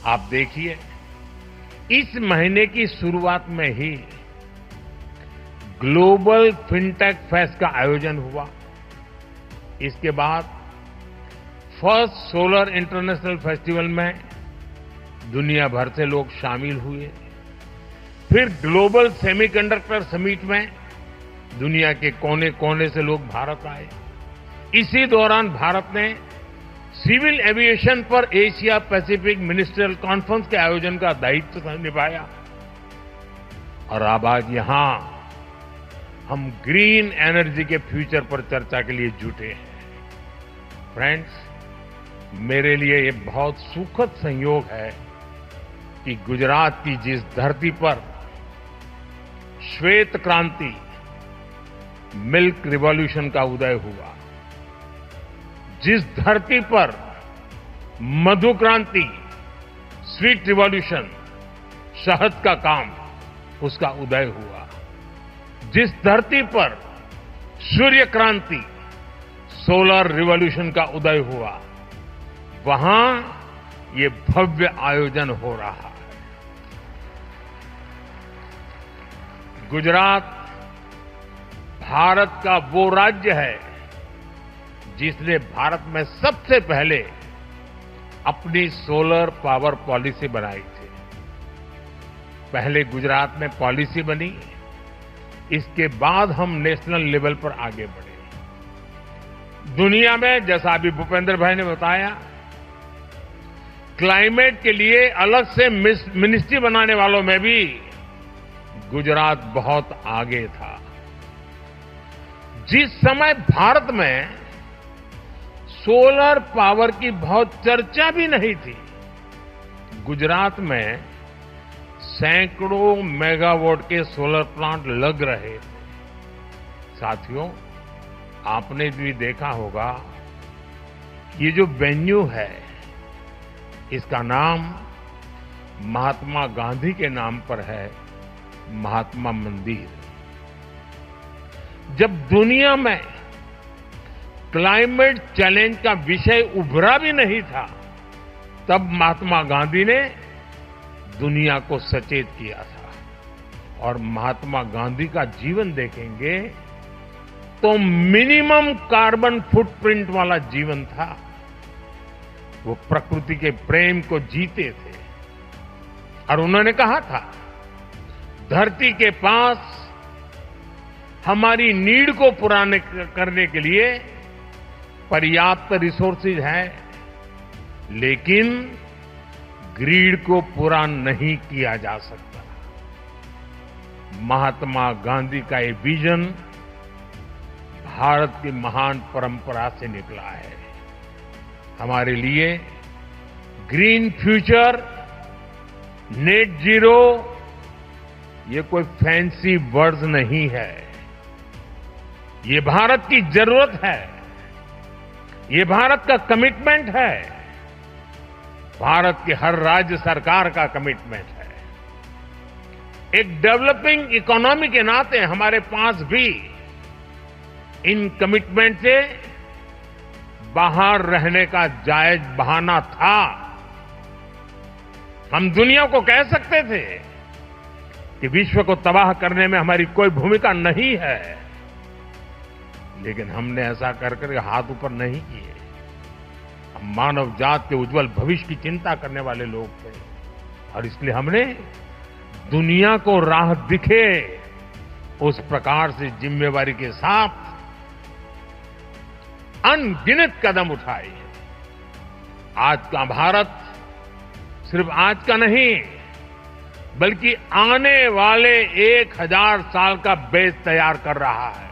आप देखिए, इस महीने की शुरुआत में ही ग्लोबल फिनटेक फेस्ट का आयोजन हुआ। इसके बाद फर्स्ट सोलर इंटरनेशनल फेस्टिवल में दुनिया भर से लोग शामिल हुए। फिर ग्लोबल सेमीकंडक्टर समिट में दुनिया के कोने कोने से लोग भारत आए। इसी दौरान भारत ने सिविल एविएशन पर एशिया पैसिफिक मिनिस्ट्रियल कॉन्फ्रेंस के आयोजन का दायित्व निभाया। और अब आज यहां हम ग्रीन एनर्जी के फ्यूचर पर चर्चा के लिए जुटे हैं। फ्रेंड्स, मेरे लिए ये बहुत सुखद संयोग है कि गुजरात की जिस धरती पर श्वेत क्रांति, मिल्क रिवॉल्यूशन का उदय हुआ, जिस धरती पर मधु क्रांति, स्वीट रिवॉल्यूशन, शहद का काम, उसका उदय हुआ, जिस धरती पर सूर्य क्रांति, सोलर रिवॉल्यूशन का उदय हुआ, वहां ये भव्य आयोजन हो रहा है। गुजरात भारत का वो राज्य है जिसने भारत में सबसे पहले अपनी सोलर पावर पॉलिसी बनाई थी। पहले गुजरात में पॉलिसी बनी, इसके बाद हम नेशनल लेवल पर आगे बढ़े। दुनिया में, जैसा अभी भूपेंद्र भाई ने बताया, क्लाइमेट के लिए अलग से मिनिस्ट्री बनाने वालों में भी गुजरात बहुत आगे था। जिस समय भारत में सोलर पावर की बहुत चर्चा भी नहीं थी, गुजरात में सैकड़ों मेगावाट के सोलर प्लांट लग रहे थे। साथियों, आपने भी देखा होगा, ये जो वेन्यू है, इसका नाम महात्मा गांधी के नाम पर है, महात्मा मंदिर। जब दुनिया में क्लाइमेट चैलेंज का विषय उभरा भी नहीं था, तब महात्मा गांधी ने दुनिया को सचेत किया था। और महात्मा गांधी का जीवन देखेंगे तो मिनिमम कार्बन फुटप्रिंट वाला जीवन था। वो प्रकृति के प्रेम को जीते थे और उन्होंने कहा था, धरती के पास हमारी नीड को पूरा करने के लिए पर्याप्त रिसोर्सेज है, लेकिन ग्रीड को पूरा नहीं किया जा सकता। महात्मा गांधी का ये विजन भारत की महान परंपरा से निकला है। हमारे लिए ग्रीन फ्यूचर, नेट जीरो, ये कोई फैंसी वर्ड्स नहीं है। ये भारत की जरूरत है, ये भारत का कमिटमेंट है, भारत की हर राज्य सरकार का कमिटमेंट है। एक डेवलपिंग इकोनॉमी के नाते हमारे पास भी इन कमिटमेंट से बाहर रहने का जायज बहाना था। हम दुनिया को कह सकते थे कि विश्व को तबाह करने में हमारी कोई भूमिका नहीं है, लेकिन हमने ऐसा कर हाथ ऊपर नहीं किए। हम मानव जात के उज्जवल भविष्य की चिंता करने वाले लोग थे और इसलिए हमने दुनिया को राह दिखे उस प्रकार से जिम्मेवारी के साथ अनगिनत कदम उठाए। आज का भारत सिर्फ आज का नहीं, बल्कि आने वाले 1000 साल का बेस तैयार कर रहा है।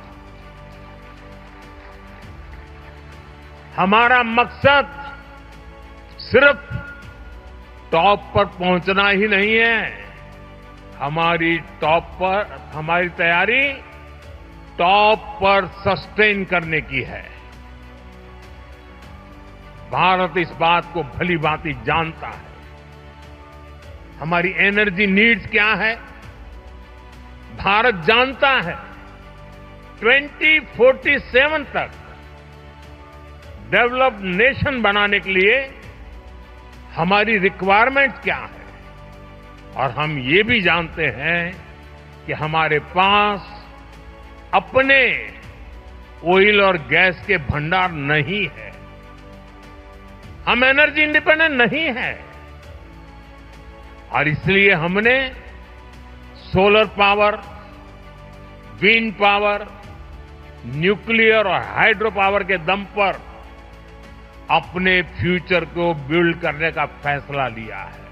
हमारा मकसद सिर्फ टॉप पर पहुंचना ही नहीं है, हमारी तैयारी टॉप पर सस्टेन करने की है। भारत इस बात को भली भांति जानता है। हमारी एनर्जी नीड्स क्या है, भारत जानता है। 2047 तक डेवलप्ड नेशन बनाने के लिए हमारी रिक्वायरमेंट क्या है, और हम ये भी जानते हैं कि हमारे पास अपने ऑयल और गैस के भंडार नहीं है। हम एनर्जी इंडिपेंडेंट नहीं है, और इसलिए हमने solar power, wind power, nuclear और हाइड्रो पावर के दम पर अपने फ्यूचर को बिल्ड करने का फैसला लिया है।